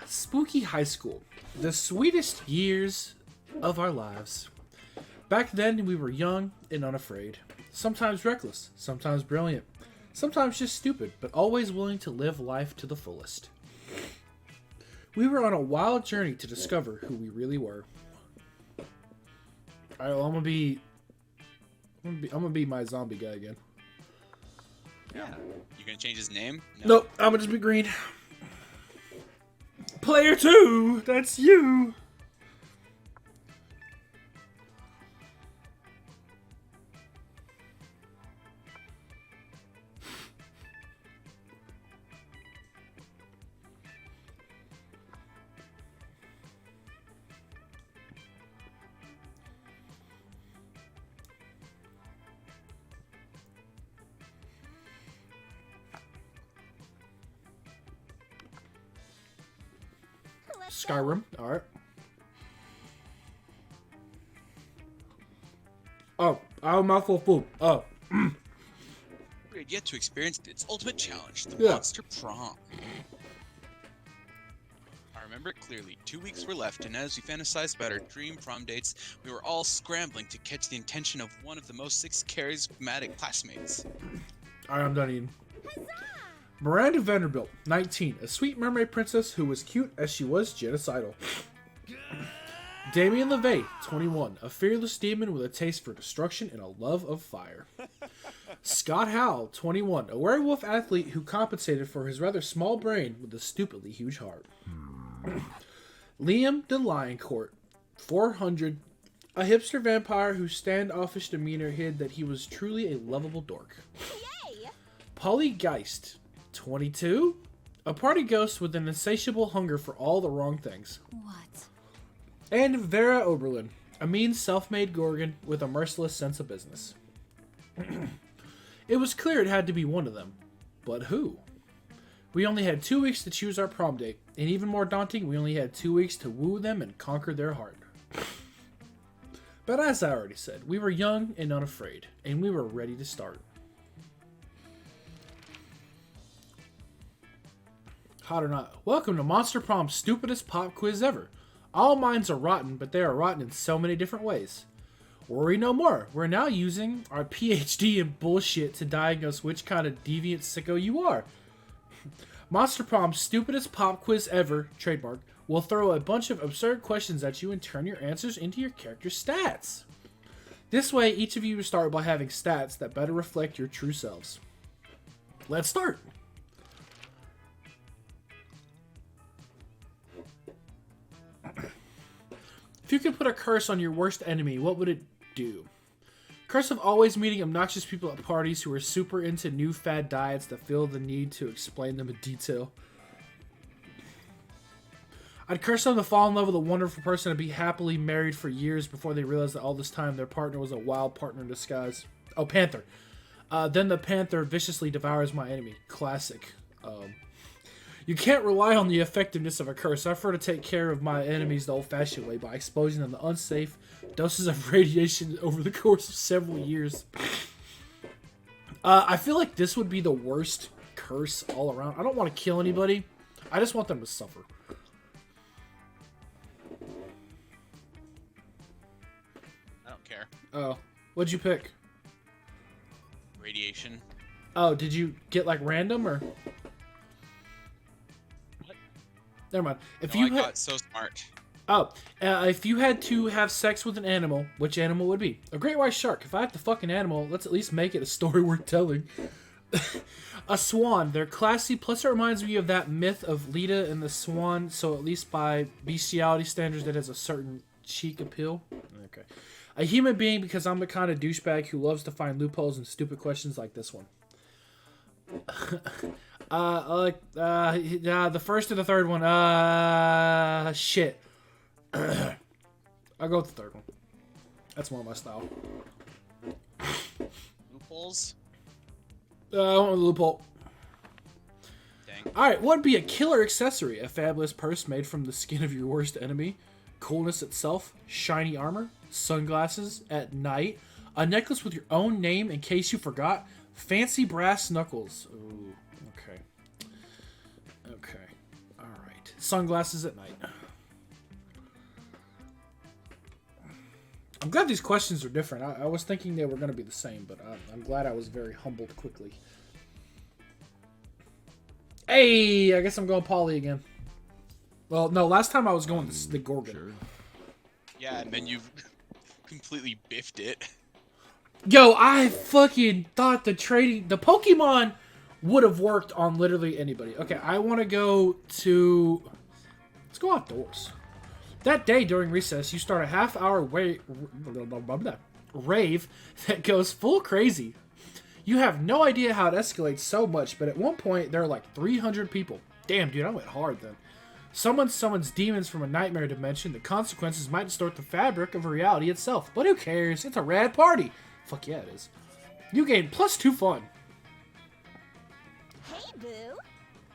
Spooky high school. The sweetest years of our lives. Back then, we were young and unafraid. Sometimes reckless, sometimes brilliant, sometimes just stupid, but always willing to live life to the fullest. We were on a wild journey to discover who we really were. Alright, well, I'm gonna be my zombie guy again. Yeah. You gonna change his name? No. Nope, I'm gonna just be green. Player 2, that's you. Skyrim, alright. Oh, I have a mouthful of food. Oh. We had yet to experience its ultimate challenge, the Yeah. Monster Prom. I remember it clearly. 2 weeks were left, and as we fantasized about our dream prom dates, we were all scrambling to catch the attention of one of the most charismatic classmates. Alright, I'm done eating. Miranda Vanderbilt, 19, a sweet mermaid princess who was cute as she was genocidal. Damien LeVay, 21, a fearless demon with a taste for destruction and a love of fire. Scott Howell, 21, a werewolf athlete who compensated for his rather small brain with a stupidly huge heart. Liam de Lioncourt, 400, a hipster vampire whose standoffish demeanor hid that he was truly a lovable dork. Yay! Polly Geist, 22, a party ghost with an insatiable hunger for all the wrong things. What? And Vera Oberlin, a mean self-made Gorgon with a merciless sense of business. It was clear it had to be one of them. But who? We only had 2 weeks to choose our prom date, and even more daunting, we only had 2 weeks to woo them and conquer their heart. But as I already said, we were young and unafraid, and we were ready to start. Hot or not, welcome to Monster Prom's stupidest pop quiz ever. All minds are rotten, but they are rotten in so many different ways. Worry no more, we're now using our PhD in bullshit to diagnose which kind of deviant sicko you are. Monster Prom's stupidest pop quiz ever, trademark, will throw a bunch of absurd questions at you and turn your answers into your character's stats. This way, each of you will start by having stats that better reflect your true selves. Let's start! If you could put a curse on your worst enemy, what would it do? Curse of always meeting obnoxious people at parties who are super into new fad diets that feel the need to explain them in detail. I'd curse them to fall in love with a wonderful person and be happily married for years before they realize that all this time their partner was a wild partner in disguise. Oh, Panther. Then the Panther viciously devours my enemy. Classic. You can't rely on the effectiveness of a curse. I prefer to take care of my enemies the old-fashioned way by exposing them to unsafe doses of radiation over the course of several years. I feel like this would be the worst curse all around. I don't want to kill anybody. I just want them to suffer. I don't care. Oh, what'd you pick? Radiation. Oh, did you get like random or? What? Never mind. If No, you I had... got so smart. Oh, if you had to have sex with an animal, which animal would it be? A great white shark. If I have to fuck an animal, let's at least make it a story worth telling. A swan. They're classy, plus it reminds me of that myth of Lita and the swan, so at least by bestiality standards that has a certain chic appeal. Okay. A human being because I'm the kind of douchebag who loves to find loopholes and stupid questions like this one. The first or the third one. Shit. I'll go with the third one. That's more my style. Loopholes? I went with the loophole. Dang. Alright, what would be a killer accessory? A fabulous purse made from the skin of your worst enemy? Coolness itself? Shiny armor? Sunglasses at night? A necklace with your own name in case you forgot? Fancy brass knuckles. Ooh, okay. Okay. Alright. Sunglasses at night. I'm glad these questions are different. I was thinking they were going to be the same, but I'm glad I was very humbled quickly. Hey, I guess I'm going Polly again. Well, no, last time I was going the Gorgon. Sure. Yeah, and then you've completely biffed it. Yo, I fucking thought the Pokemon would have worked on literally anybody. Okay, I want to go to... Let's go outdoors. That day during recess, you start a half-hour rave that goes full crazy. You have no idea how it escalates so much, but at one point, there are like 300 people. Damn, dude, I went hard then. Someone summons demons from a nightmare dimension. The consequences might distort the fabric of reality itself. But who cares? It's a rad party. Fuck yeah, it is. You gain +2 fun. Hey, boo.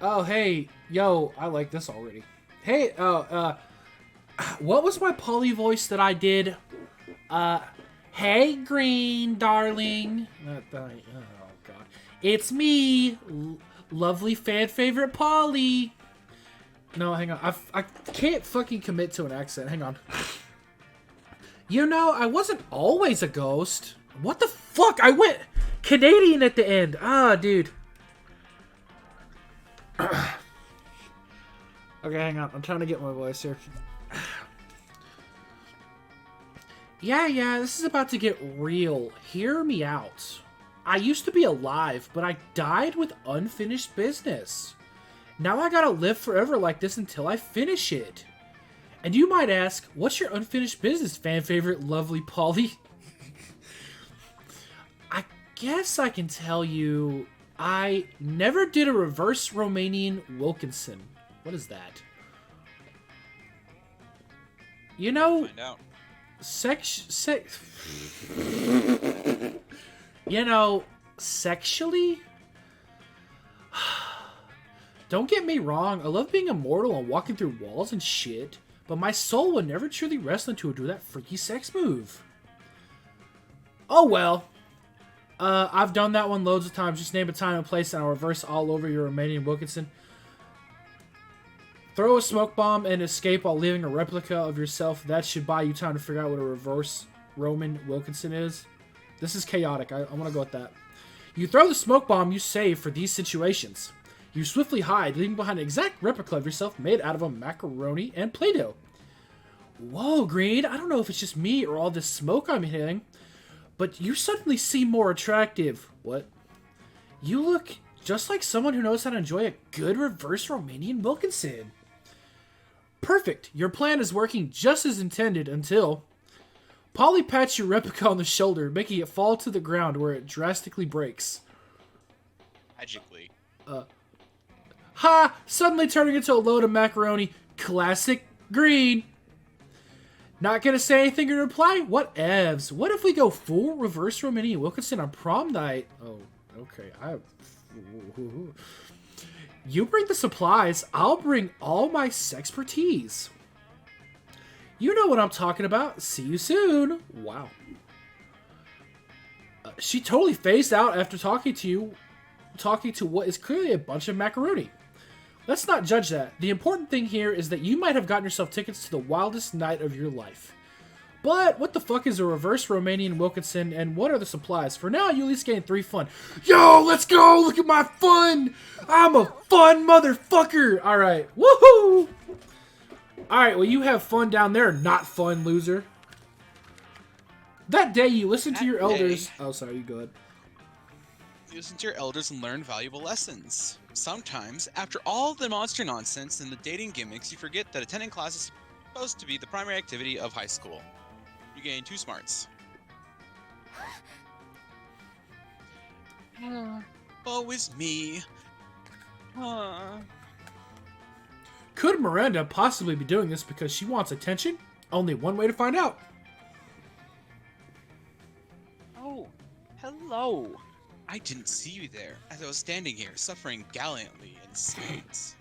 Oh, hey. Yo, I like this already. Hey, what was my Polly voice that I did? Hey, Green, darling. Oh, God. It's me, lovely fan favorite Polly. No, hang on. I can't fucking commit to an accent. Hang on. You know, I wasn't always a ghost. What the fuck? I went Canadian at the end. Ah, dude. Okay, hang on. I'm trying to get my voice here. Yeah, this is about to get real. Hear me out. I used to be alive, but I died with unfinished business. Now I gotta live forever like this until I finish it. And you might ask, what's your unfinished business, fan favorite lovely Polly? I guess I can tell you, I never did a reverse Romanian Wilkinson. What is that? You know... Find out. You know, sexually? Don't get me wrong, I love being immortal and walking through walls and shit, but my soul will never truly rest until I do that freaky sex move. Oh well. I've done that one loads of times. Just name a time and place and I'll reverse all over your Romanian Wilkinson. Throw a smoke bomb and escape while leaving a replica of yourself. That should buy you time to figure out what a reverse Roman Wilkinson is. This is chaotic. I want to go with that. You throw the smoke bomb you save for these situations. You swiftly hide, leaving behind an exact replica of yourself made out of a macaroni and Play-Doh. Whoa, Green. I don't know if it's just me or all this smoke I'm hitting, but you suddenly seem more attractive. What? You look just like someone who knows how to enjoy a good reverse Romanian Wilkinson. Perfect. Your plan is working just as intended until... Polly pats your replica on the shoulder, making it fall to the ground where it drastically breaks. Magically. Ha! Suddenly turning into a load of macaroni. Classic Green. Not gonna say anything in reply? What evs? What if we go full reverse Romanian Wilkinson on prom night? Oh, okay. You bring the supplies. I'll bring all my sexpertise. You know what I'm talking about. See you soon. Wow. She totally phased out after talking to what is clearly a bunch of macaroni. Let's not judge that. The important thing here is that you might have gotten yourself tickets to the wildest night of your life. But what the fuck is a reverse Romanian Wilkinson and what are the supplies? For now, you at least gain 3 fun. Yo, let's go! Look at my fun! I'm a fun motherfucker! Alright, woohoo! Alright, well you have fun down there, not fun, loser. That day you listened to your elders... Oh, sorry, you go ahead. You listen to your elders and learn valuable lessons. Sometimes, after all the monster nonsense and the dating gimmicks, you forget that attending class is supposed to be the primary activity of high school. You gain 2 smarts. Woe is me. Could Miranda possibly be doing this because she wants attention? Only one way to find out. Oh, hello. I didn't see you there, as I was standing here, suffering gallantly in silence.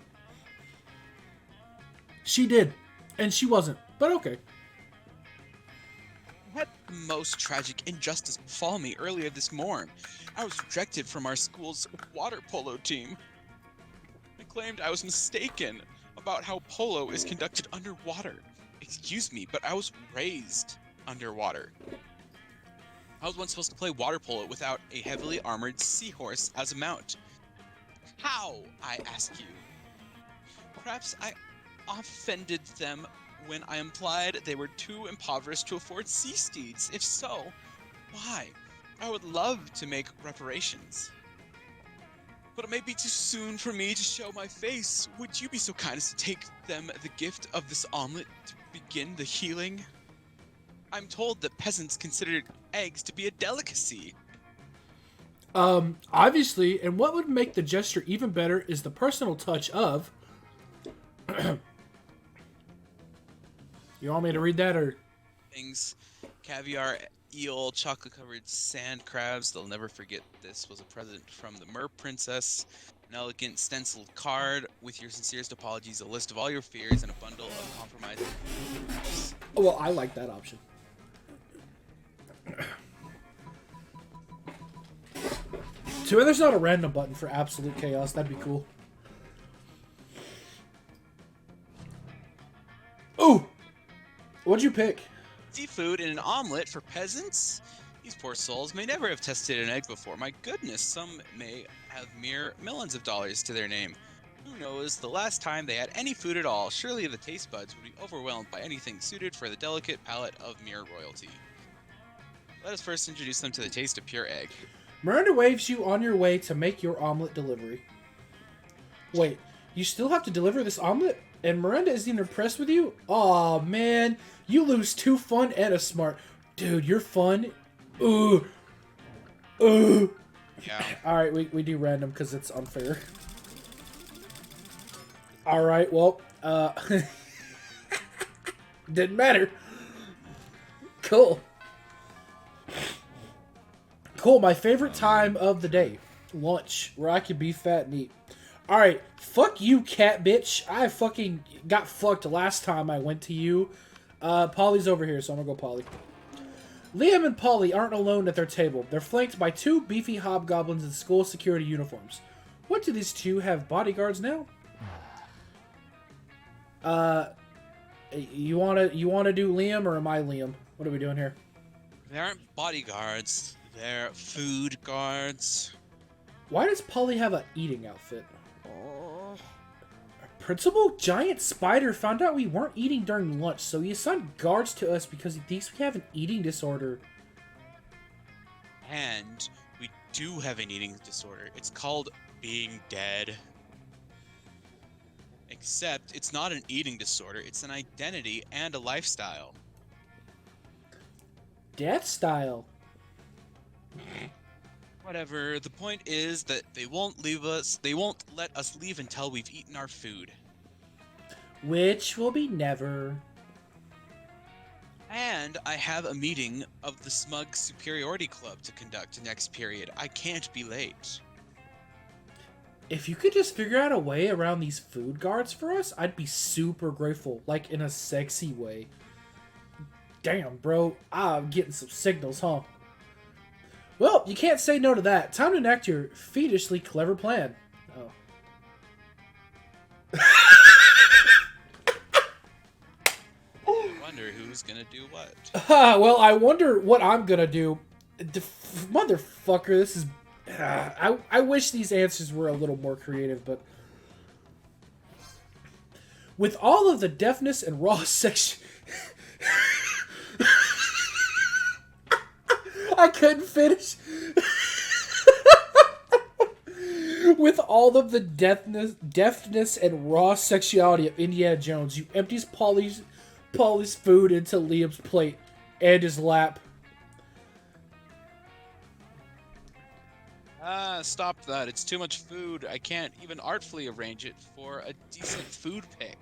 She did, and she wasn't, but okay. What most tragic injustice befall me earlier this morn? I was rejected from our school's water polo team. I claimed I was mistaken. A about how polo is conducted underwater. Excuse me, but I was raised underwater. I was once supposed to play water polo without a heavily armored seahorse as a mount. How, I ask you? Perhaps I offended them when I implied they were too impoverished to afford sea steeds. If so, why? I would love to make reparations. But it may be too soon for me to show my face. Would you be so kind as to take them the gift of this omelet to begin the healing? I'm told that peasants consider eggs to be a delicacy. Obviously, and what would make the gesture even better is the personal touch of... You want me to read that, or... Things, caviar, eel, chocolate-covered sand crabs. They'll never forget this was a present from the Mer Princess. An elegant stenciled card with your sincerest apologies, a list of all your fears, and a bundle of compromising photographs. Oh, well, I like that option. Too bad there's not a random button for absolute chaos. That'd be cool. Ooh! What'd you pick? Seafood in an omelet for peasants? These poor souls may never have tested an egg before. My goodness, some may have mere millions of dollars to their name. Who knows the last time they had any food at all? Surely the taste buds would be overwhelmed by anything suited for the delicate palate of mere royalty. Let us first introduce them to the taste of pure egg. Miranda waves you on your way to make your omelet delivery. Wait, you still have to deliver this omelet? And Miranda isn't impressed with you? Aw, man. You lose 2 fun and a smart. Dude, you're fun. Ooh. Ooh. Yeah. Alright, we do random because it's unfair. Alright, well, didn't matter. Cool. Cool, my favorite time of the day. Lunch, where I can be fat and eat. Alright, fuck you, cat bitch. I fucking got fucked last time I went to you. Polly's over here, so I'm gonna go Polly. Liam and Polly aren't alone at their table. They're flanked by 2 beefy hobgoblins in school security uniforms. What, do these 2 have bodyguards now? You wanna do Liam, or am I Liam? What are we doing here? They aren't bodyguards. They're food guards. Why does Polly have an eating outfit? Principal Giant Spider found out we weren't eating during lunch, so he assigned guards to us because he thinks we have an eating disorder. And we do have an eating disorder. It's called being dead. Except it's not an eating disorder, it's an identity and a lifestyle. Death style. Whatever, the point is that they won't let us leave until we've eaten our food. Which will be never. And I have a meeting of the Smug Superiority Club to conduct next period. I can't be late. If you could just figure out a way around these food guards for us, I'd be super grateful. Like, in a sexy way. Damn, bro. I'm getting some signals, huh? Well, you can't say no to that. Time to enact your fiendishly clever plan. Oh. I wonder who's gonna do what. Well, I wonder what I'm gonna do. Motherfucker, this is... I wish these answers were a little more creative, but... With all of the deafness and raw sex... I couldn't finish. With all of the deafness and raw sexuality of Indiana Jones, you empties Polly's food into Liam's plate and his lap. Stop that. It's too much food. I can't even artfully arrange it for a decent food pick.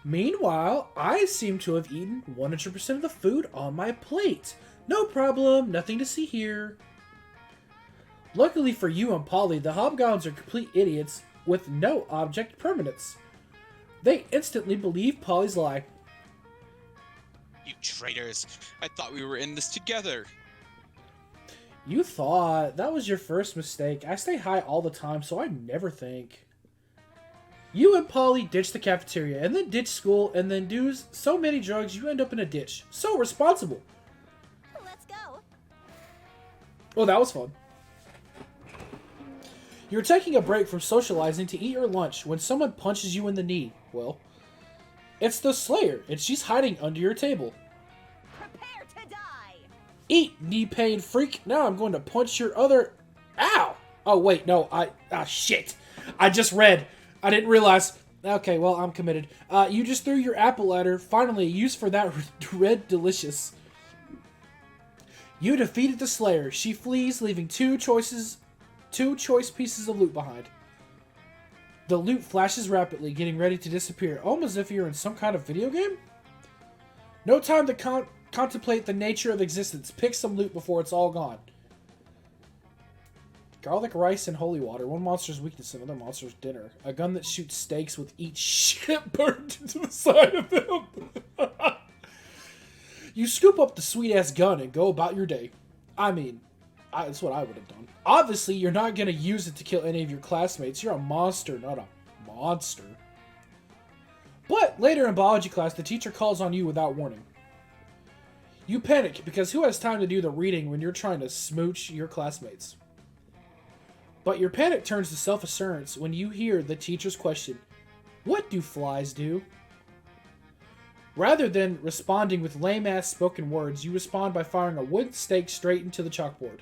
Meanwhile, I seem to have eaten 100% of the food on my plate. No problem, nothing to see here. Luckily for you and Polly, the hobgoblins are complete idiots with no object permanence. They instantly believe Polly's lie. You traitors! I thought we were in this together! You thought. That was your first mistake. I stay high all the time, so I never think. You and Polly ditch the cafeteria, and then ditch school, and then do so many drugs you end up in a ditch. So responsible. Let's go. Well, that was fun. You're taking a break from socializing to eat your lunch when someone punches you in the knee. Well, it's the Slayer, and she's hiding under your table. Prepare to die. Eat, knee pain freak. Now I'm going to punch your other... Ow! Oh, wait, no, shit. I just read. I didn't realize. Okay, well, I'm committed. You just threw your apple at her. Finally, a use for that red delicious. You defeated the Slayer. She flees, leaving two choice pieces of loot behind. The loot flashes rapidly, getting ready to disappear, almost as if you're in some kind of video game? No time to contemplate the nature of existence. Pick some loot before it's all gone. Garlic rice and holy water. One monster's weakness, another monster's dinner. A gun that shoots steaks with each shit burned into the side of them. You scoop up the sweet-ass gun and go about your day. I mean, that's what I would have done. Obviously, you're not going to use it to kill any of your classmates. You're a monster, not a monster. But later in biology class, the teacher calls on you without warning. You panic, because who has time to do the reading when you're trying to smooch your classmates? But your panic turns to self-assurance when you hear the teacher's question, "What do flies do?" Rather than responding with lame-ass spoken words, you respond by firing a wooden stake straight into the chalkboard.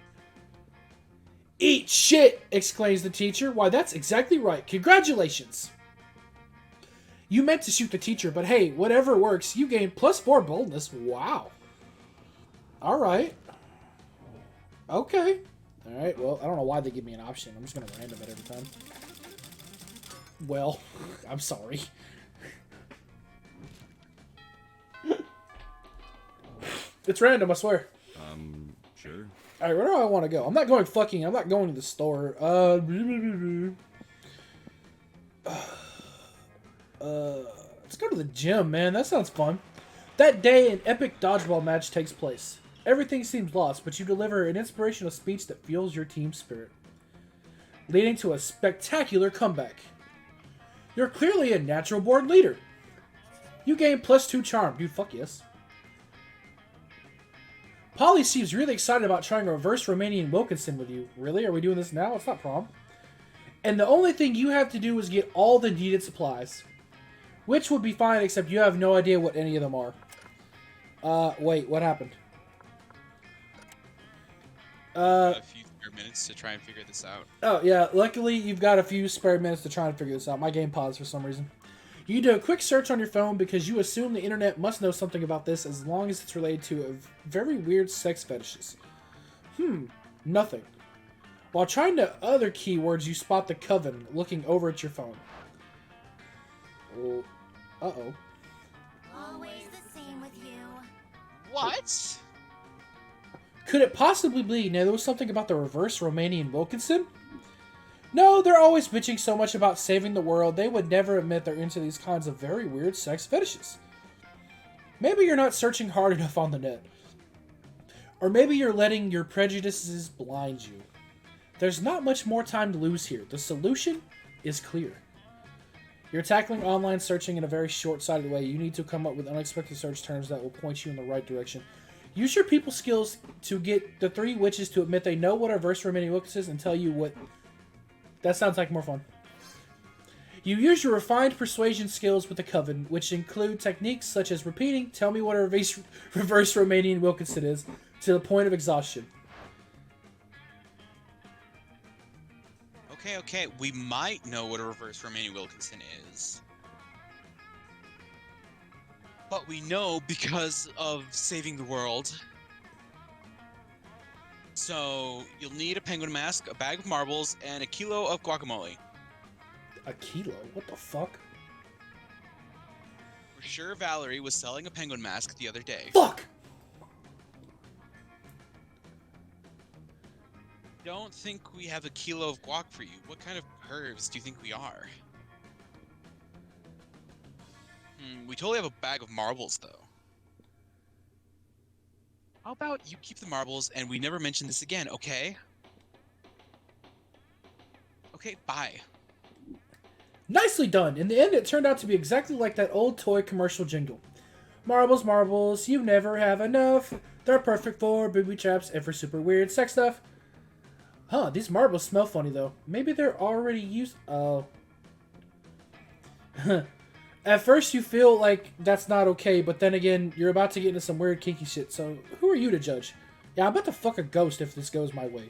"Eat shit!" exclaims the teacher. "Why, that's exactly right. Congratulations!" You meant to shoot the teacher, but hey, whatever works. You gain +4 boldness. Wow. Alright. Okay. Alright, well, I don't know why they give me an option. I'm just going to random it every time. Well, I'm sorry. It's random, I swear. Sure. Alright, where do I want to go? I'm not going to the store. Let's go to the gym, man. That sounds fun. That day, an epic dodgeball match takes place. Everything seems lost, but you deliver an inspirational speech that fuels your team spirit, leading to a spectacular comeback. You're clearly a natural-born leader. You gain +2 charm. Dude, fuck yes. Polly seems really excited about trying a reverse Romanian Wilkinson with you. Really? Are we doing this now? It's not prom. And the only thing you have to do is get all the needed supplies. Which would be fine, except you have no idea what any of them are. Wait, what happened? A few spare minutes to try and figure this out. Oh, yeah. Luckily, you've got a few spare minutes to try and figure this out. My game paused for some reason. You do a quick search on your phone because you assume the internet must know something about this as long as it's related to a very weird sex fetishes. Nothing. While trying to other keywords, you spot the coven looking over at your phone. Oh, uh-oh. Always the same with you. What? Could it possibly be now there was something about the reverse Romanian Wilkinson? No, they're always bitching so much about saving the world, they would never admit they're into these kinds of very weird sex fetishes. Maybe you're not searching hard enough on the net. Or maybe you're letting your prejudices blind you. There's not much more time to lose here. The solution is clear. You're tackling online searching in a very short-sighted way. You need to come up with unexpected search terms that will point you in the right direction. Use your people skills to get the 3 witches to admit they know what a reverse Romanian Wilkinson is and tell you what... That sounds like more fun. You use your refined persuasion skills with the Coven, which include techniques such as repeating, "Tell me what a reverse Romanian Wilkinson is," to the point of exhaustion. Okay, we might know what a reverse Romanian Wilkinson is. But we know because of saving the world. So, you'll need a penguin mask, a bag of marbles, and a kilo of guacamole. A kilo? What the fuck? For sure Valerie was selling a penguin mask the other day. Fuck! Don't think we have a kilo of guac for you. What kind of pervs do you think we are? We totally have a bag of marbles, though. How about you keep the marbles and we never mention this again, okay? Okay, bye. Nicely done. In the end, it turned out to be exactly like that old toy commercial jingle. Marbles, marbles, you never have enough. They're perfect for booby traps and for super weird sex stuff. Huh, these marbles smell funny though. Maybe they're already used. Oh. At first you feel like that's not okay, but then again, you're about to get into some weird kinky shit, so who are you to judge? Yeah, I'm about to fuck a ghost if this goes my way.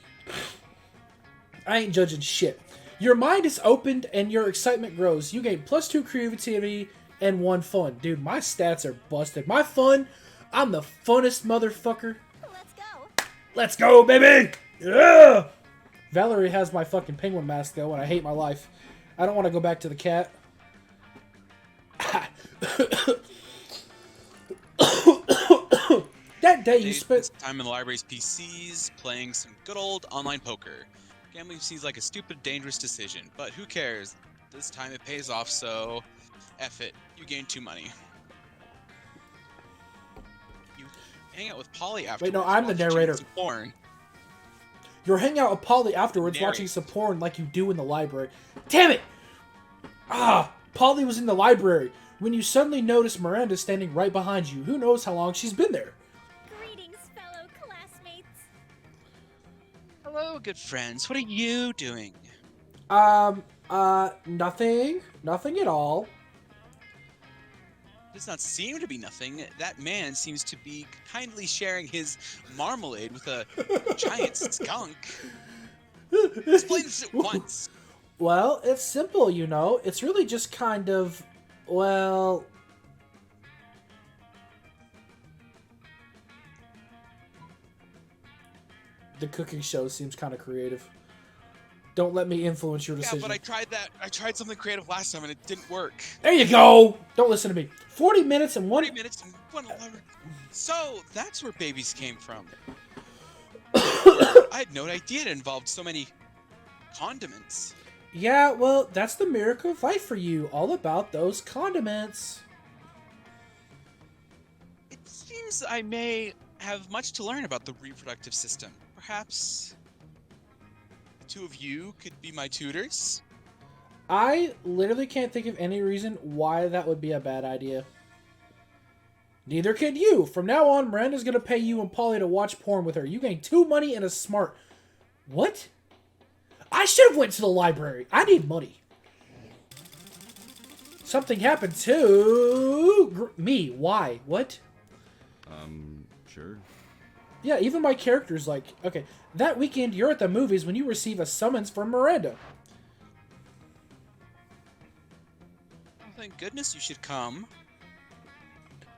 I ain't judging shit. Your mind is opened and your excitement grows. You gain +2 creativity and 1 fun. Dude, my stats are busted. My fun, I'm the funnest motherfucker. Let's go. Let's go, baby! Yeah! Valerie has my fucking penguin mask, though, and I hate my life. I don't want to go back to the cat. That day you spent time in the library's PCs playing some good old online poker. Gambling seems like a stupid, dangerous decision, but who cares? This time it pays off, so F it. You gain 2 money. You hang out with Polly afterwards. Wait, no, I'm the narrator. Some porn. You're hanging out with Polly afterwards watching some porn like you do in the library. Damn it! Ah, Polly was in the library when you suddenly notice Miranda standing right behind you. Who knows how long she's been there? Greetings, fellow classmates. Hello, good friends. What are you doing? Nothing. Nothing at all. Does not seem to be nothing. That man seems to be kindly sharing his marmalade with a giant skunk. Explain this at once. Well, it's simple, you know. It's really just kind of, well... The cooking show seems kind of creative. Don't let me influence your decision. Yeah, but I tried that. I tried something creative last time and it didn't work. There you go! Don't listen to me. 40 minutes and 1... 40 minutes and 1 hour. So, that's where babies came from. I had no idea it involved so many condiments. Yeah, well, that's the miracle of life for you. All about those condiments. It seems I may have much to learn about the reproductive system. Perhaps the 2 of you could be my tutors? I literally can't think of any reason why that would be a bad idea. Neither can you. From now on, Miranda's gonna pay you and Polly to watch porn with her. You gain 2 money and a smart... What? I should have went to the library. I need money. Something happened to... me. Why? What? Sure. Yeah, even my character's like... Okay, that weekend you're at the movies when you receive a summons from Miranda. Oh, thank goodness you should come.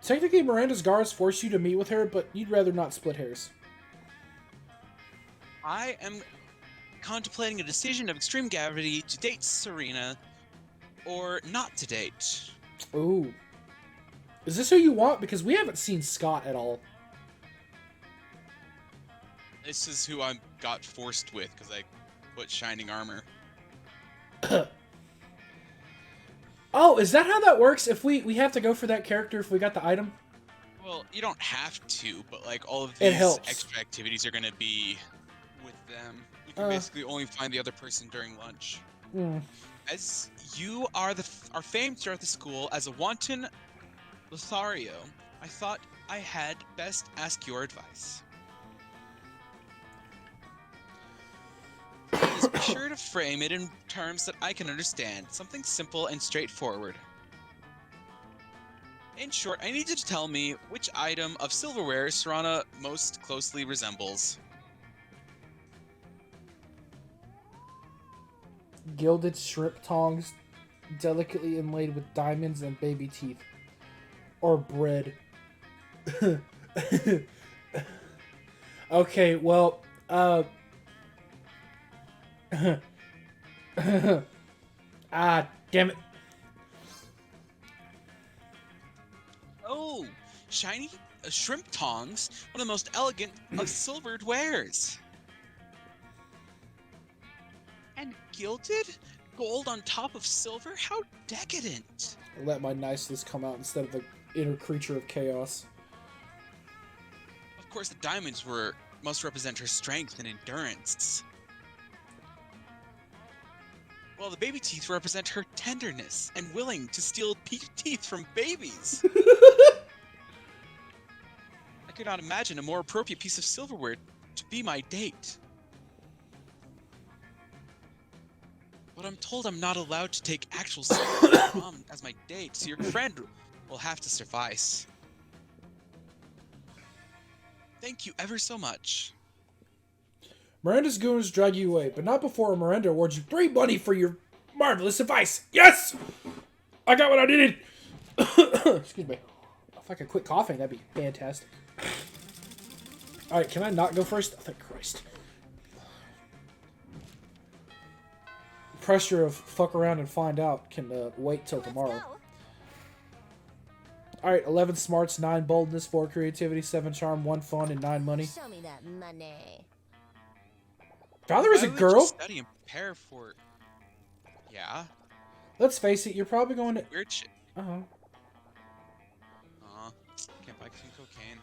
Technically, Miranda's guards force you to meet with her, but you'd rather not split hairs. I am contemplating a decision of extreme gravity to date Serena or not to date. Ooh. Is this who you want? Because we haven't seen Scott at all. This is who I got forced with because I put shining armor. Oh, is that how that works? If we have to go for that character if we got the item? Well, you don't have to, but like all of It these helps. extra activities are going to be with them. You can basically only find the other person during lunch. Hmm. As you are are famed throughout the school as a wanton Lothario, I thought I had best ask your advice. Please be sure to frame it in terms that I can understand. Something simple and straightforward. In short, I need you to tell me which item of silverware Serana most closely resembles. Gilded shrimp tongs, delicately inlaid with diamonds and baby teeth. Or bread. Okay, well, ah, damn it. Oh, shiny shrimp tongs, one of the most elegant of silvered wares. And gilded? Gold on top of silver? How decadent! I let my niceness come out instead of the inner creature of chaos. Of course, the diamonds must represent her strength and endurance. While the baby teeth represent her tenderness and willing to steal teeth from babies. I could not imagine a more appropriate piece of silverware to be my date. But I'm told I'm not allowed to take actual silverware as my date, so your friend will have to suffice. Thank you ever so much. Miranda's goons drag you away, but not before Miranda awards you 3 money for your marvelous advice. Yes! I got what I needed! Excuse me. If I could quit coughing, that'd be fantastic. Alright, can I not go first? Oh, thank Christ. Pressure of fuck around and find out can wait till tomorrow. Let's go. Alright, 11 smarts, 9 boldness, 4 creativity, 7 charm, 1 fun, and 9 money. Show me that money. Father is a Why would girl? you study and prepare for... Yeah? Let's face it, you're probably going to... Weird shit. Uh-huh. Aw, can't buy some cocaine.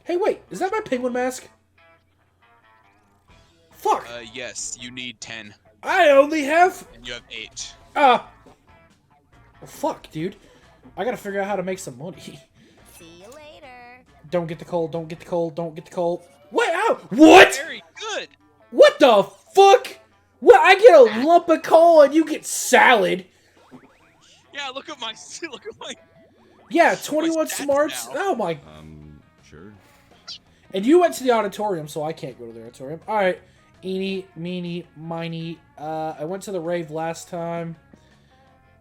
Hey, wait, is that my penguin mask? Fuck! Yes, you need 10, I only have... and you have 8. Well, fuck, dude. I gotta figure out how to make some money. See you later. Don't get the cold, don't get the cold, don't get the cold. Wait, ow! What? Very good! What the fuck? What? I get a lump of coal and you get salad. Yeah, look at my... Look at my... Yeah, 21 stats smarts. now. Oh my... Sure. And you went to the auditorium, so I can't go to the auditorium. Alright. Eeny, meeny, miny. I went to the rave last time.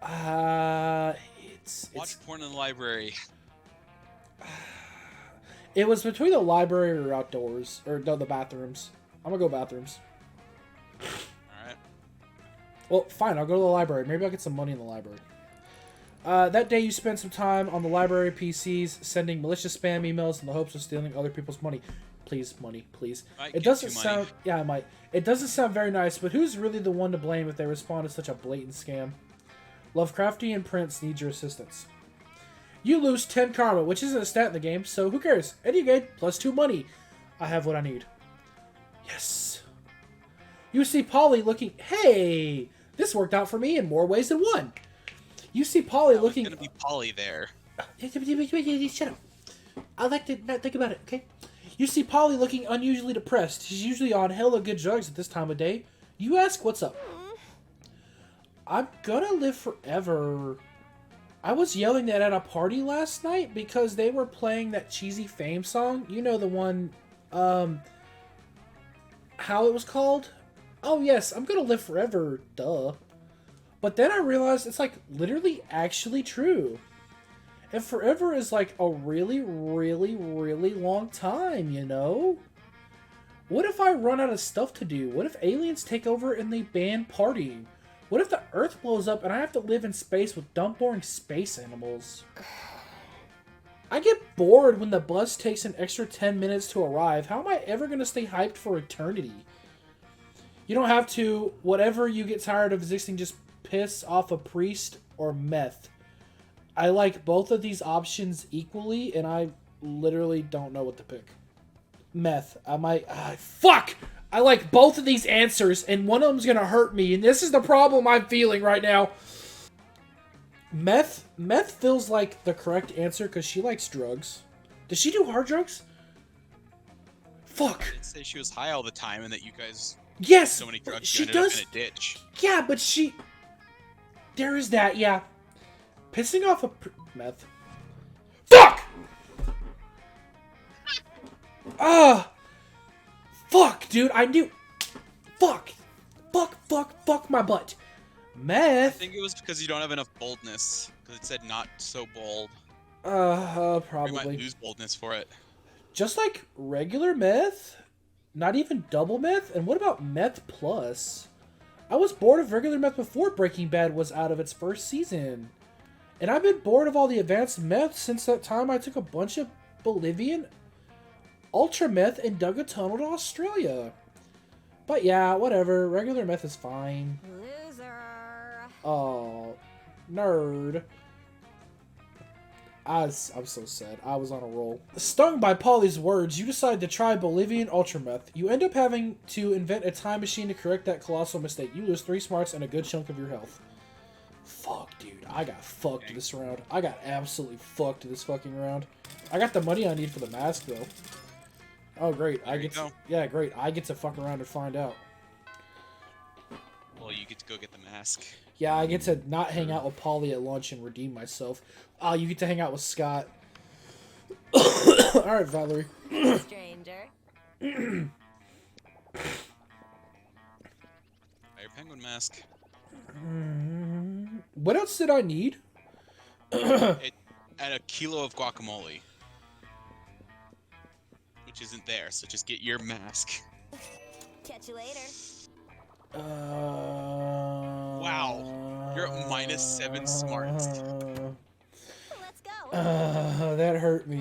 Watch porn in the library. It was between the library or outdoors. Or no, the bathrooms. I'm gonna go bathrooms. Alright. Well, fine, I'll go to the library. Maybe I'll get some money in the library. That day you spent some time on the library PCs sending malicious spam emails in the hopes of stealing other people's money. Please, money, please. It doesn't sound... Yeah, I might. It doesn't sound very nice, but who's really the one to blame if they respond to such a blatant scam? Lovecrafty and Prince need your assistance. You lose 10 karma, which isn't a stat in the game, so who cares? And you gain plus 2 money. I have what I need. Yes. You see Polly looking... Hey! This worked out for me in more ways than one. You see Polly looking... There's gonna be Polly there. Shut up. I like to not think about it, okay? You see Polly looking unusually depressed. She's usually on hella good drugs at this time of day. You ask, what's up? I'm gonna live forever. I was yelling that at a party last night because they were playing that cheesy Fame song. You know the one, how it was called? Oh yes, I'm gonna live forever, duh. But then I realized it's like literally actually true. And forever is like a really, really, really long time, you know? What if I run out of stuff to do? What if aliens take over and they ban partying? What if the Earth blows up and I have to live in space with dumb, boring space animals? I get bored when the bus takes an extra 10 minutes to arrive. How am I ever going to stay hyped for eternity? You don't have to. Whatever you get tired of existing, just piss off a priest or meth. I like both of these options equally, and I literally don't know what to pick. Meth. I might... fuck! I like both of these answers, and one of them's gonna hurt me, and this is the problem I'm feeling right now. Meth feels like the correct answer because she likes drugs. Does she do hard drugs? Fuck. I didn't say she was high all the time and that you guys... Yes! So many drugs she you ended does... up in a ditch. Yeah, but she... There is that, yeah. Pissing off a... Meth. Fuck! Fuck, dude, I knew... Fuck my butt. I Meth? think it was because you don't have enough boldness. Because it said not so bold. You Probably. might lose boldness for it. Just like regular meth? Not even double meth? And what about meth plus? I was bored of regular meth before Breaking Bad was out of its first season. And I've been bored of all the advanced meth since that time I took a bunch of Bolivian ultra meth and dug a tunnel to Australia. But yeah, whatever. Regular meth is fine. Loser. Oh, nerd. I'm so sad. I was on a roll. Stung by Polly's words, you decide to try Bolivian ultrameth. You end up having to invent a time machine to correct that colossal mistake. You lose 3 smarts and a good chunk of your health. Fuck, dude. I got fucked this round. I got absolutely fucked this fucking round. I got the money I need for the mask, though. Oh, great. Yeah, great. I get to fuck around and find out. Well, you get to go get the mask. Yeah, I get to not hang out with Polly at lunch and redeem myself. You get to hang out with Scott. Alright, Valerie. Stranger. Your penguin mask. What else did I need? And a kilo of guacamole. Which isn't there, so just get your mask. Catch you later. Wow. You're at -7 smarts. Let's go. That hurt me.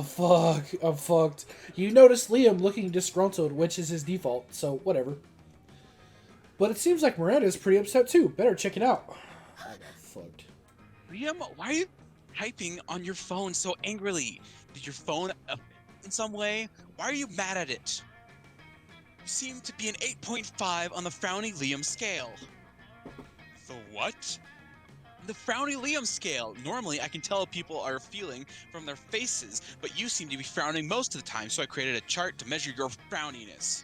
Fuck. I'm fucked. You notice Liam looking disgruntled, which is his default, so whatever. But it seems like Miranda's pretty upset too. Better check it out. I got fucked. Liam, why are you typing on your phone so angrily? Did your phone in some way? Why are you mad at it? You seem to be an 8.5 on the Frowny Liam scale. The what? The Frowny Liam scale. Normally, I can tell how people are feeling from their faces, but you seem to be frowning most of the time, so I created a chart to measure your frowniness.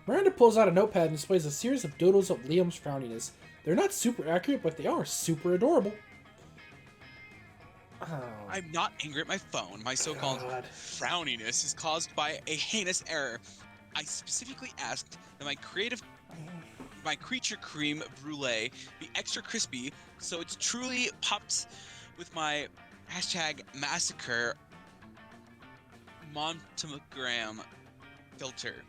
Miranda pulls out a notepad and displays a series of doodles of Liam's frowniness. They're not super accurate, but they are super adorable. I'm not angry at my phone. My so-called frowniness is caused by a heinous error. I specifically asked that my creature cream brulee be extra crispy, so it's truly popped with my #massacre montogram filter.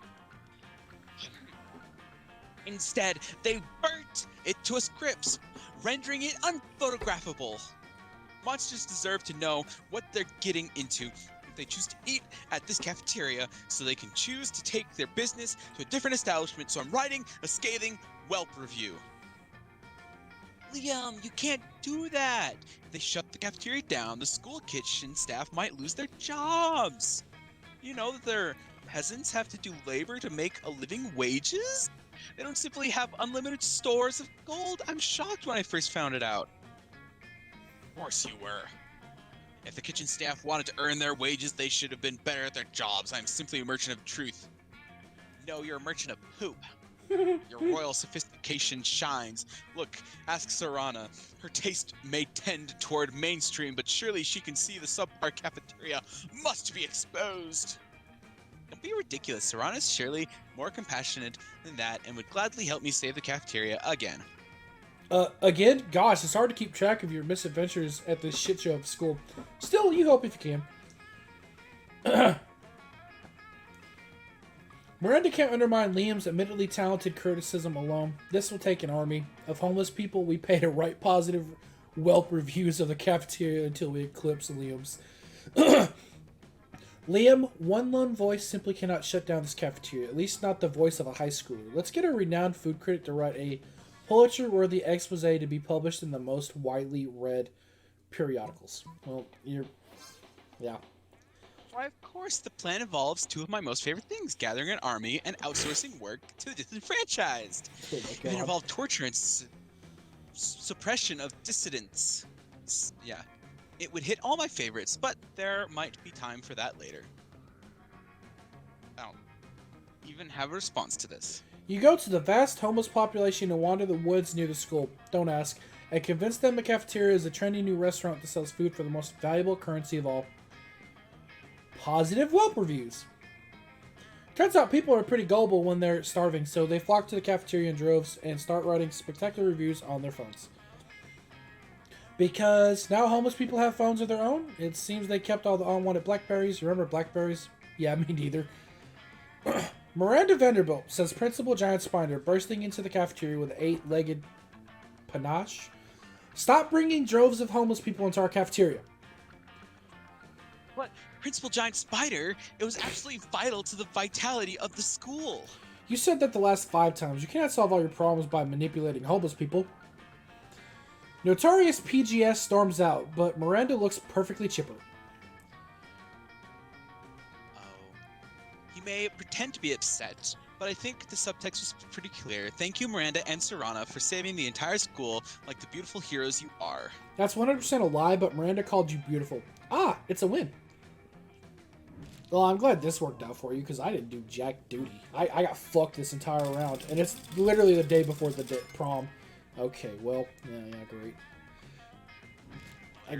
Instead, they burnt it to a crisp, rendering it unphotographable. Monsters deserve to know what they're getting into if they choose to eat at this cafeteria, so they can choose to take their business to a different establishment. So I'm writing a scathing Yelp review. Liam, you can't do that. If they shut the cafeteria down, the school kitchen staff might lose their jobs. You know that their peasants have to do labor to make a living wages? They don't simply have unlimited stores of gold. I'm shocked when I first found it out. Of course you were. If the kitchen staff wanted to earn their wages, they should have been better at their jobs. I'm simply a merchant of truth. No, you're a merchant of poop. Your royal sophistication shines. Look, ask Sarana. Her taste may tend toward mainstream, but surely she can see the subpar cafeteria must be exposed. Don't be ridiculous. Sarana's surely more compassionate than that and would gladly help me save the cafeteria again. Again? Gosh, it's hard to keep track of your misadventures at this shit show of school. Still, you help if you can. Miranda can't undermine Liam's admittedly talented criticism alone. This will take an army of homeless people we pay to write positive Yelp reviews of the cafeteria until we eclipse Liam's. Liam, one lone voice simply cannot shut down this cafeteria, at least not the voice of a high schooler. Let's get a renowned food critic to write a Pulitzer-worthy expose to be published in the most widely read periodicals. Well, yeah. Why, of course, the plan involves two of my most favorite things, gathering an army and outsourcing work to the disenfranchised. Oh my It god. involved torture and suppression of dissidents. Yeah. It would hit all my favorites, but there might be time for that later. I don't even have a response to this. You go to the vast homeless population and wander the woods near the school. Don't ask. And convince them the cafeteria is a trendy new restaurant that sells food for the most valuable currency of all. Positive Yelp reviews. Turns out people are pretty gullible when they're starving, so they flock to the cafeteria in droves and start writing spectacular reviews on their phones. Because now homeless people have phones of their own, it seems they kept all the unwanted Blackberries. Remember Blackberries? Yeah, me neither. Miranda Vanderbilt says Principal Giant Spider bursting into the cafeteria with 8-legged panache. Stop bringing droves of homeless people into our cafeteria. What? Principal Giant Spider? It was absolutely vital to the vitality of the school. You said that the last 5 times. You cannot solve all your problems by manipulating homeless people. Notorious PGS storms out, but Miranda looks perfectly chipper. Oh. He may pretend to be upset, but I think the subtext was pretty clear. Thank you, Miranda and Serana, for saving the entire school like the beautiful heroes you are. That's 100% a lie, but Miranda called you beautiful. Ah, it's a win. Well, I'm glad this worked out for you, because I didn't do jack duty. I got fucked this entire round, and it's literally the day before the prom. Okay, well, yeah, great. I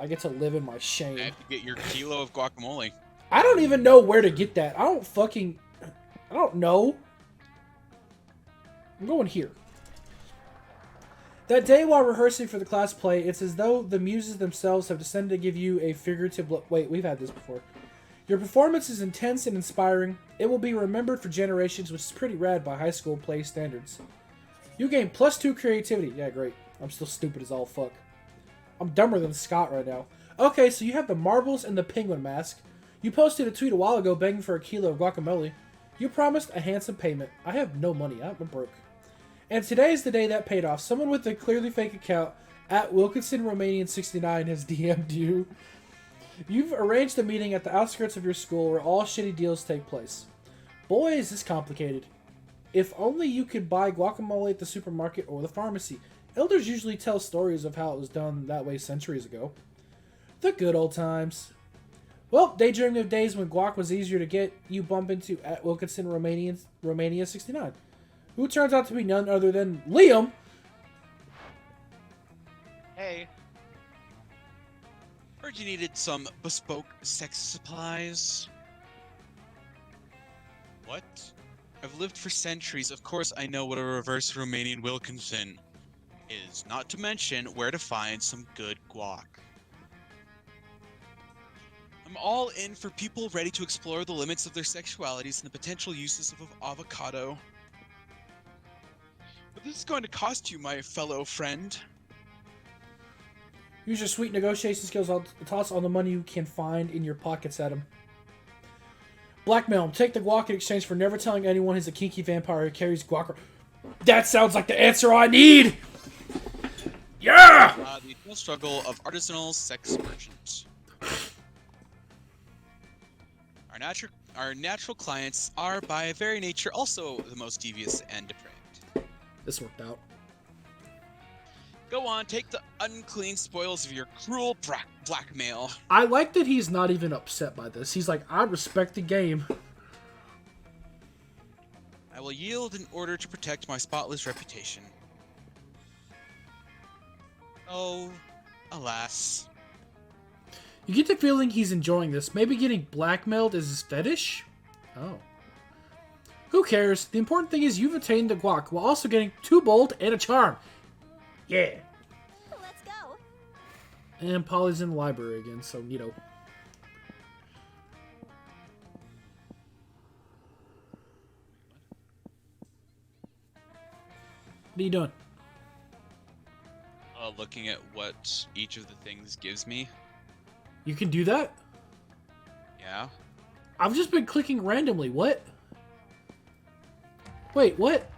get to live in my shame. I have to get your kilo of guacamole. I don't even know where to get that. I don't know. I'm going here. That day while rehearsing for the class play, it's as though the muses themselves have descended to give you a figurative look. Wait, we've had this before. Your performance is intense and inspiring. It will be remembered for generations, which is pretty rad by high school play standards. You gain +2 creativity. Yeah, great. I'm still stupid as all fuck. I'm dumber than Scott right now. Okay, so you have the marbles and the penguin mask. You posted a tweet a while ago begging for a kilo of guacamole. You promised a handsome payment. I have no money. I'm broke. And today is the day that paid off. Someone with a clearly fake account at Wilkinson Romanian 69 has DM'd you. You've arranged a meeting at the outskirts of your school where all shitty deals take place. Boy, is this complicated. If only you could buy guacamole at the supermarket or the pharmacy. Elders usually tell stories of how it was done that way centuries ago. The good old times. Well, daydreaming of days when guac was easier to get, you bump into at Wilkinson Romania 69, who turns out to be none other than Liam. Hey. Heard you needed some bespoke sex supplies. What? I've lived for centuries. Of course I know what a reverse Romanian Wilkinson is. Not to mention where to find some good guac. I'm all in for people ready to explore the limits of their sexualities and the potential uses of avocado. But this is going to cost you, my fellow friend. Use your sweet negotiation skills. I'll toss all the money you can find in your pockets at him. Blackmail him. Take the guac in exchange for never telling anyone he's a kinky vampire who carries guac. That sounds like the answer I need! Yeah! The eternal struggle of artisanal sex merchants. Our natural clients are, by very nature, also the most devious and depraved. This worked out. Go on, take the unclean spoils of your cruel blackmail. I like that he's not even upset by this. He's like, I respect the game. I will yield in order to protect my spotless reputation. Oh, alas. You get the feeling he's enjoying this. Maybe getting blackmailed is his fetish? Oh. Who cares? The important thing is you've attained the guac while also getting 2 bold and a charm. Yeah. Let's go. And Polly's in the library again, so neato. What are you doing? Looking at what each of the things gives me. You can do that? Yeah. I've just been clicking randomly. What? Wait, what?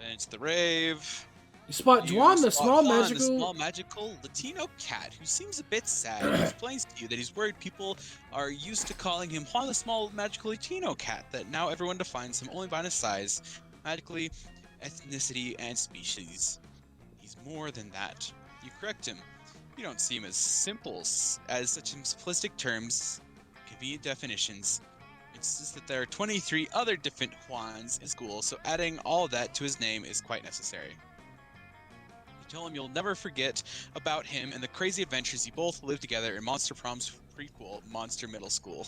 Then it's the rave. You spot Juan, the small magical Latino cat who seems a bit sad. He explains to you that he's worried people are used to calling him Juan, the small magical Latino cat, that now everyone defines him only by his size, magically, ethnicity, and species. He's more than that. You correct him. You don't see him as simple as such in simplistic terms, convenient definitions. It's just that there are 23 other different Juans in school, so adding all that to his name is quite necessary. You tell him you'll never forget about him and the crazy adventures you both lived together in Monster Prom's prequel, Monster Middle School.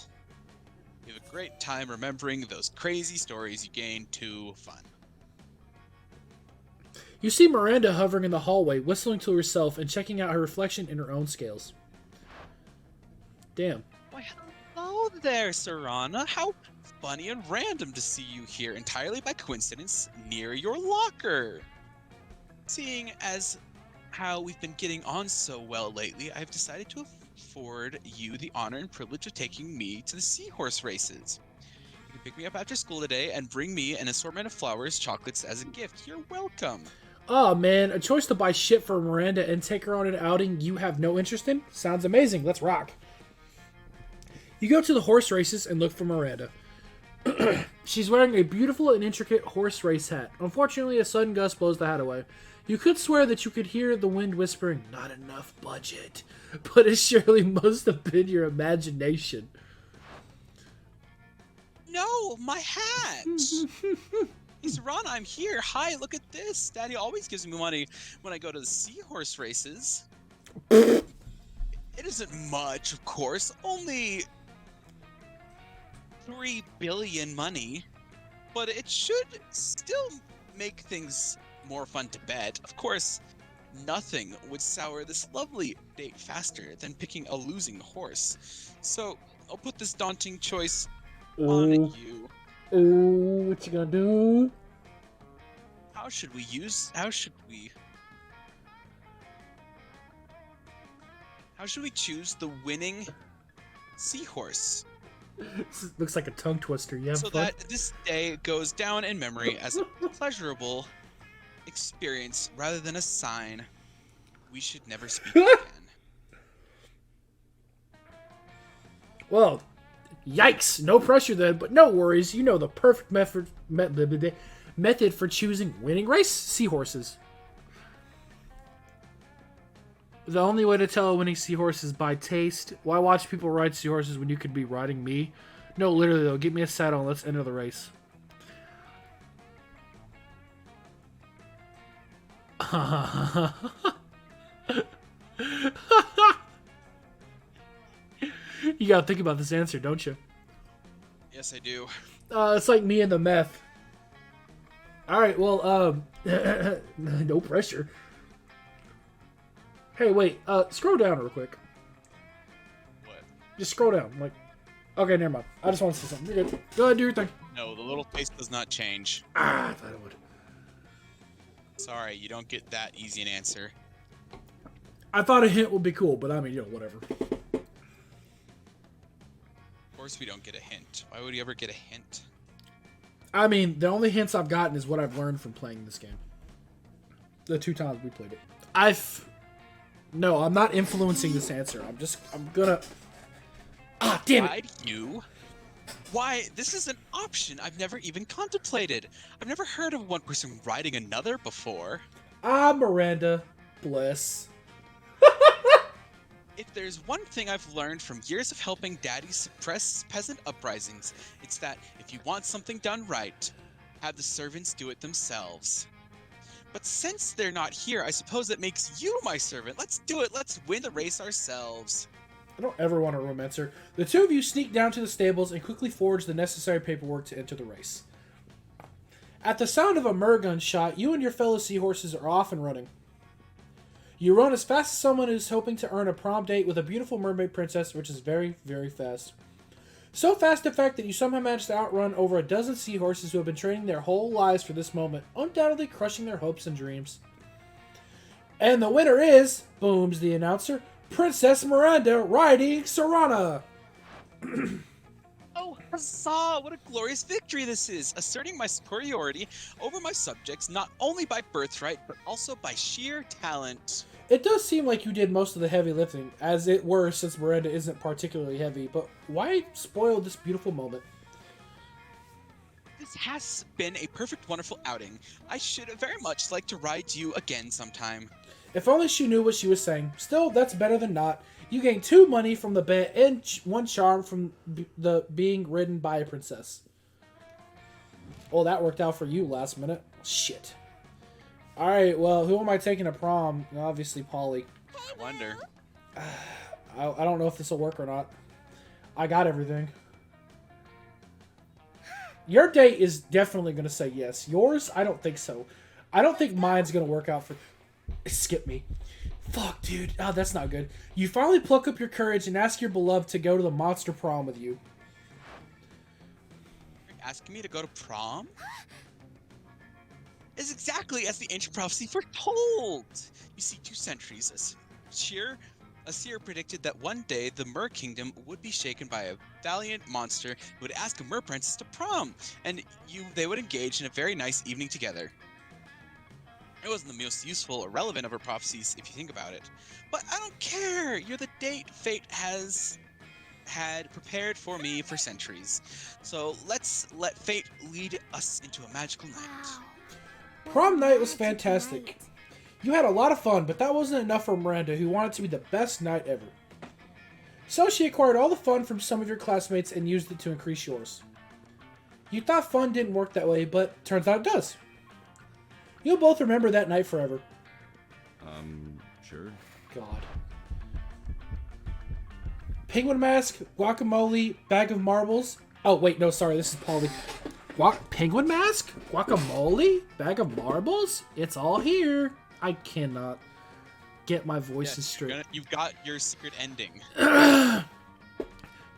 You have a great time remembering those crazy stories you gained too fun. You see Miranda hovering in the hallway, whistling to herself and checking out her reflection in her own scales. Damn. Why, hello there, Serana. How funny and random to see you here entirely by coincidence near your locker. Seeing as how we've been getting on so well lately, I've decided to afford you the honor and privilege of taking me to the seahorse races. You can pick me up after school today and bring me an assortment of flowers, chocolates as a gift. You're welcome. Oh man, a choice to buy shit for Miranda and take her on an outing you have no interest in? Sounds amazing. Let's rock. You go to the horse races and look for Miranda. She's wearing a beautiful and intricate horse race hat. Unfortunately, a sudden gust blows the hat away. You could swear that you could hear the wind whispering, "Not enough budget." But it surely must have been your imagination. No, my hat! Hey, Serana, I'm here. Hi, look at this. Daddy always gives me money when I go to the seahorse races. It isn't much, of course. Only 3 billion money. But it should still make things more fun to bet. Of course, nothing would sour this lovely date faster than picking a losing horse. So, I'll put this daunting choice on you. Ooh, what you gonna do? How should we choose the winning seahorse? Looks like a tongue twister. Yeah. So that this day goes down in memory as a pleasurable experience rather than a sign we should never speak again. Well, yikes! No pressure then, but no worries. You know the perfect method for choosing winning race seahorses. The only way to tell a winning seahorse is by taste. Why watch people ride seahorses when you could be riding me? No, literally though. Get me a saddle and let's enter the race. You gotta think about this answer, don't you? Yes, I do. It's like me and the meth. Alright, well, no pressure. Hey, wait, scroll down real quick. What? Just scroll down, like... Okay, never mind. I just want to say something. You're good. Go ahead, do your thing. No, the little face does not change. Ah, I thought it would. Sorry, you don't get that easy an answer. I thought a hint would be cool, but I mean, whatever. Of course we don't get a hint. Why would you ever get a hint? I mean, the only hints I've gotten is what I've learned from playing this game. The 2 times we played it. No, I'm not influencing this answer. I'm gonna... Ah, damn it! Ride you? Why, this is an option I've never even contemplated. I've never heard of one person riding another before. Ah, Miranda. Bless. If there's one thing I've learned from years of helping Daddy suppress peasant uprisings, it's that if you want something done right, have the servants do it themselves. But since they're not here, I suppose that makes you my servant. Let's do it. Let's win the race ourselves. I don't ever want a romancer. The 2 of you sneak down to the stables and quickly forge the necessary paperwork to enter the race. At the sound of a Murgun shot, you and your fellow seahorses are off and running. You run as fast as someone who's hoping to earn a prom date with a beautiful mermaid princess, which is very, very fast. So fast, in fact, that you somehow managed to outrun over a dozen seahorses who have been training their whole lives for this moment, undoubtedly crushing their hopes and dreams. And the winner is, booms the announcer, Princess Miranda riding Serana. Oh, huzzah! What a glorious victory this is! Asserting my superiority over my subjects not only by birthright, but also by sheer talent. It does seem like you did most of the heavy lifting, as it were, since Miranda isn't particularly heavy, but why spoil this beautiful moment? This has been a perfect, wonderful outing. I should very much like to ride you again sometime. If only she knew what she was saying. Still, that's better than not. You gain 2 money from the bet and 1 charm from the being ridden by a princess. Well, that worked out for you last minute. Shit. Alright, well, who am I taking to prom? Obviously, Polly. I wonder. I don't know if this will work or not. I got everything. Your date is definitely going to say yes. Yours, I don't think so. I don't think mine's going to work out for... Skip me. Fuck, dude. Oh, that's not good. You finally pluck up your courage and ask your beloved to go to the monster prom with you. You're asking me to go to prom? It's exactly as the ancient prophecy foretold. You see, 2 centuries, a seer predicted that one day the Mer Kingdom would be shaken by a valiant monster who would ask a Mer princess to prom, and they would engage in a very nice evening together. It wasn't the most useful or relevant of her prophecies if you think about it. But I don't care! You're the date fate has had prepared for me for centuries. So let's let fate lead us into a magical night. Prom night was fantastic. You had a lot of fun, but that wasn't enough for Miranda, who wanted to be the best night ever. So she acquired all the fun from some of your classmates and used it to increase yours. You thought fun didn't work that way, but turns out it does. You'll both remember that night forever. Sure. God. Penguin mask, guacamole, bag of marbles. Oh, wait, no, sorry, this is Polly. Penguin mask? Guacamole? Bag of marbles? It's all here. I cannot get my voices straight. You've got your secret ending.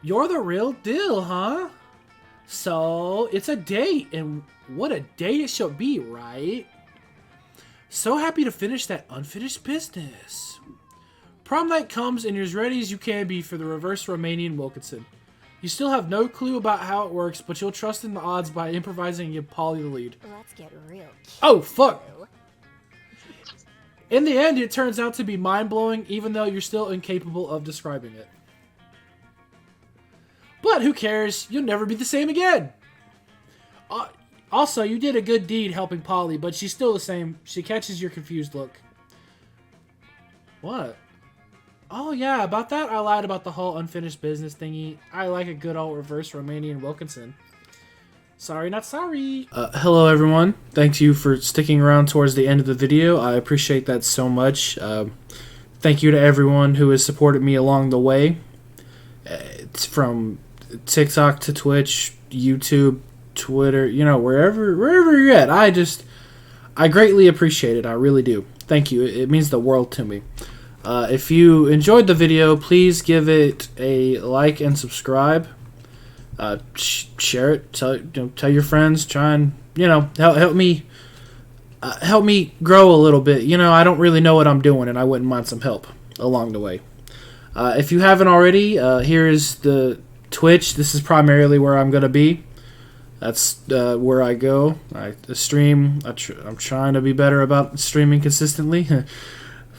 You're the real deal, huh? So, it's a date, and what a date it shall be, right? So happy to finish that unfinished business. Prom night comes, and you're as ready as you can be for the reverse Romanian Wilkinson. You still have no clue about how it works, but you'll trust in the odds by improvising and give Polly the lead. Let's get real cute. Oh, fuck! In the end, it turns out to be mind-blowing, even though you're still incapable of describing it. But who cares? You'll never be the same again! Also, you did a good deed helping Polly, but she's still the same. She catches your confused look. What? Oh, yeah, about that, I lied about the whole unfinished business thingy. I like a good old reverse Romanian Wilkinson. Sorry, not sorry. Hello, everyone. Thank you for sticking around towards the end of the video. I appreciate that so much. Thank you to everyone who has supported me along the way. It's from TikTok to Twitch, YouTube, Twitter, you know, wherever you're at. I greatly appreciate it. I really do. Thank you. It means the world to me. If you enjoyed the video, please give it a like and subscribe. Share it. Tell your friends. Try and help me grow a little bit. You know, I don't really know what I'm doing, and I wouldn't mind some help along the way. If you haven't already, here is the Twitch. This is primarily where I'm gonna be. That's where I go. I stream. I'm trying to be better about streaming consistently,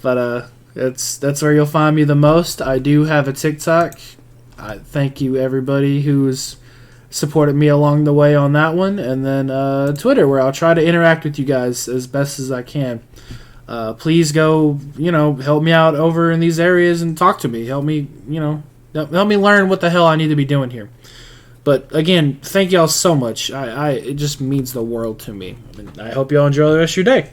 but that's where you'll find me the most. I do have a TikTok. I thank you everybody who's supported me along the way on that one, and then Twitter, where I'll try to interact with you guys as best as I can. Please go, help me out over in these areas and talk to me. Help me, help me learn what the hell I need to be doing here. But again, thank y'all so much. It just means the world to me. And I hope y'all enjoy the rest of your day.